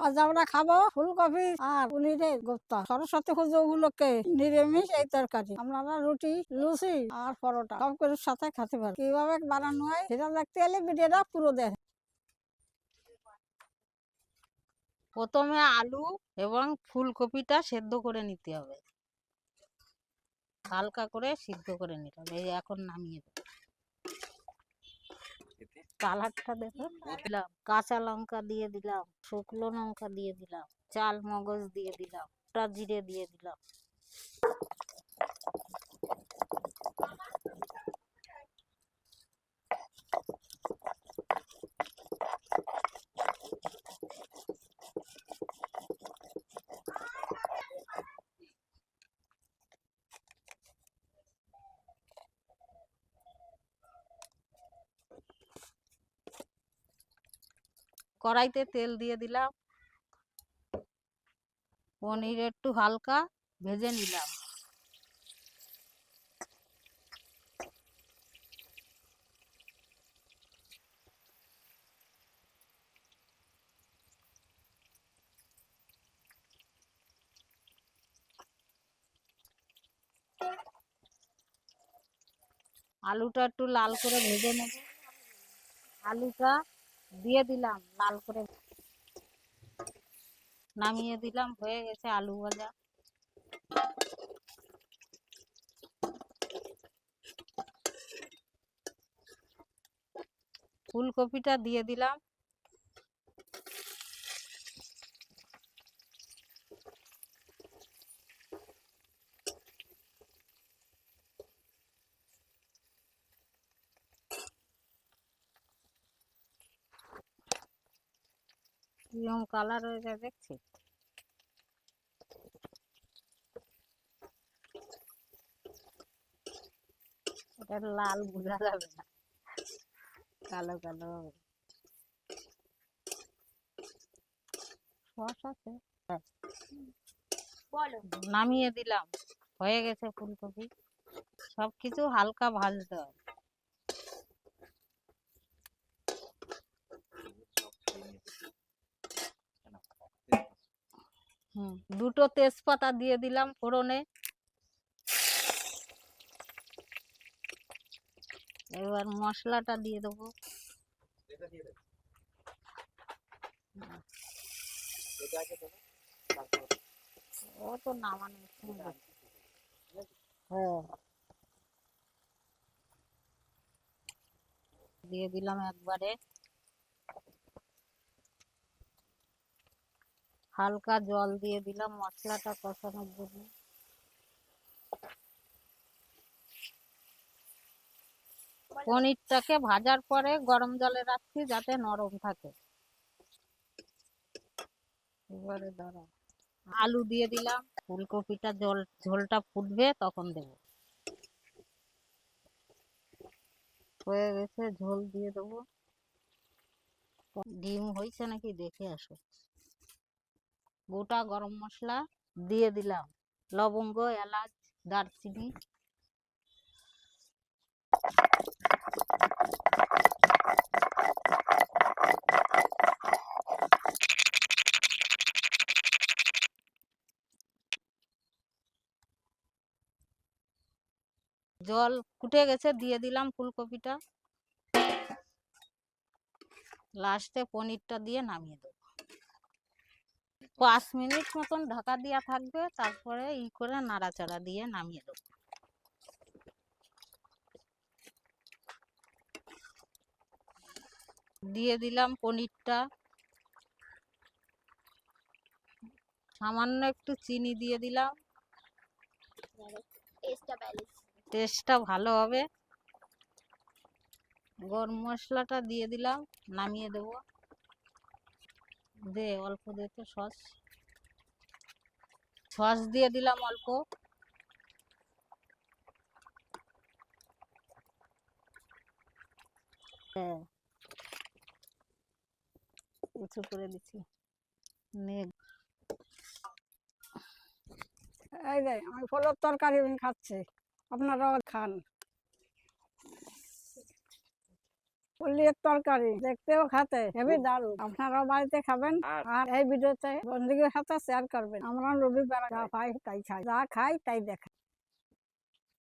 আজ আমরা খাবো ফুলকপি আর পনিরের কোপ্তা। সরস্বতী পুজো উপলক্ষে নিরামিষ এই তরকারি। আপনারা রুটি, লুচি আর পরোটা সব কিছুর সাথে খেতে পারেন। কিভাবে বানানো হয় সেটা দেখতে হলে ভিডিওটা পুরো দেখেন। প্রথমে আলু এবং ফুলকপিটা সেদ্ধ করে নিতে হবে, হালকা করে সিদ্ধ করে নিতে হবে। এই এখন নামিয়ে দেবো। কালারটা দেখো, দিলাম কাঁচা লঙ্কা দিয়ে দিলাম, শুকনো লঙ্কা দিয়ে দিলাম, চাল মগজ দিয়ে দিলাম, গোটা জিরে দিয়ে দিলাম। কড়াইতে তেল দিয়ে দিলাম, পনির একটু হালকা ভেজে নিলাম। আলুটা একটু লাল করে ভেজে নেব। আলুটা দিয়ে দিলাম, লাল করে নামিয়ে দিলাম। হয়ে গেছে আলু ভাজা। ফুলকপিটা দিয়ে দিলাম। কিরকম কালার হয়ে যায় দেখছি। এটা লাল বোঝা যাবে না, কালো কালো হবে। সস আছে, নামিয়ে দিলাম। হয়ে গেছে ফুলকপি। সবকিছু হালকা ভাজতে হবে। দুটো তেজপাতা দিয়ে দিলাম ফোড়নে। এবার মশলাটা দিয়ে দেবো। ও তো নামানোর সময় হ্যাঁ, দিয়ে দিলাম একবারে। হালকা জল দিয়ে দিলাম মশলাটা কষানোর জন্য। পনিরটাকে ভাজার পরে গরম জলে রাখছি যাতে নরম থাকে। এবারে দাঁড়াও, আলু দিয়ে দিলাম। ফুলকপিটা ঝোলটা ফুটবে তখন দেবো। হয়ে গেছে, ঝোল দিয়ে দেবো। ডিম হয়েছে নাকি দেখে আসো। গোটা গরম মশলা দিয়ে দিলাম, লবঙ্গ, এলাচ, দারচিনি। জল ফুটে গেছে, দিয়ে দিলাম ফুলকপিটা। লাস্টে পনিরটা দিয়ে নামিয়ে দেবো। 5 মিনিট মতন ঢাকা দেওয়া থাকবে, তারপরে করে নাড়াচাড়া দিয়ে নামিয়ে দেবো। দিয়ে দিলাম পনিরটা। সামান্য একটু চিনি দিয়ে দিলাম, টেস্টটা ভালো হবে। গরম মশলাটা দিয়ে দিলাম, নামিয়ে দেবো। দে অল্প দে তো সস। সস দিয়ে দিলাম অল্প। হ্যাঁ, উঁচু করে দিচ্ছি। এই যে আমি ফলের তরকারি খাচ্ছি, আপনারাও খান। পনিরের তরকারি দেখতেও খেতে হেবি দারুণ। আপনারাও বাড়িতে খাবেন আর এই ভিডিওতে বন্ধুদের সাথে শেয়ার করবেন। আমরা রবিবার যা পাই তাই খাই, যা খাই তাই দেখা।